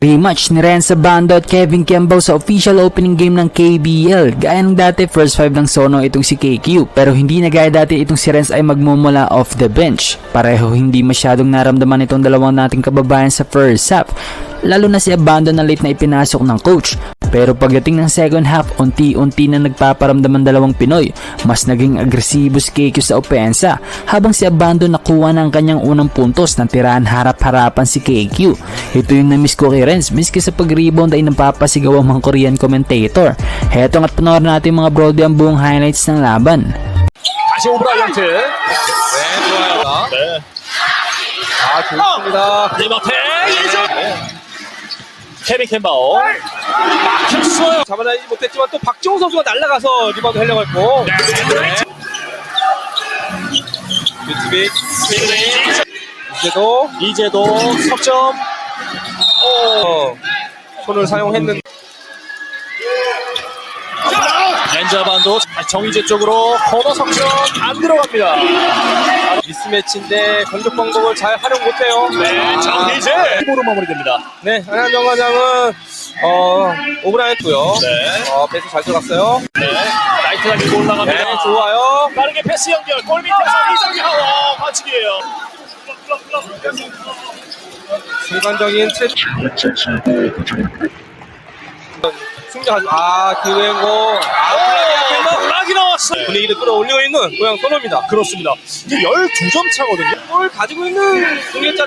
Rematch ni Renz Abando at Kevin Kembao sa official opening game ng KBL. Gaya ng dati, first 5 ng Sono itong si KQ. Pero hindi na gaya dati itong si Renz ay magmumula off the bench. Pareho hindi masyadong naramdaman itong dalawang nating kababayan sa first half. Lalo na si Abando na late na ipinasok ng coach. Pero pagdating ng second half, unti-unti na nagpaparamdaman dalawang Pinoy. Mas naging agresibo si KQ sa opensa, habang si Abando nakuha ng kanyang unang puntos ng tirahan harap-harapan si KQ. Ito yung na-miss ko kay Renz, miski sa pag-rebound ay napapasigaw ang mga Korean commentator. Heto nga't panoorin natin mga brody ang buong highlights ng laban. 다시 오브라이언트. 네, 좋아요. 네. 아, 좋습니다. 리버테 예전. 케빈 캠바오. 막혔어요. 잡아내지 못했지만 또 박정우 선수가 날아가서 리바운드 하려고 했고. 네. 뮤트빅. 이제도 석점. 손을 사용했는데. 렌즈 아반도 정희재 쪽으로 코너 석점 안 들어갑니다. 미스매치인데 공격 방법을 잘 활용 못해요. 네, 정희재 힘으로 마무리됩니다. 네, 안양 정관장은 오브라이언트고요. 네, 패스 잘 들어갔어요. 네, 나이트가 밀고 올라갑니다. 네, 좋아요. 빠르게 패스 연결. 골 밑에서 이정희 하워 반칙이에요. 순간적인 승리하죠. 기회고 블락이 나왔어요. 분위기를 끌어올리고 있는 고양 소노입니다. 그렇습니다. 이제 12점 차거든요. 골 가지고 있는 공격자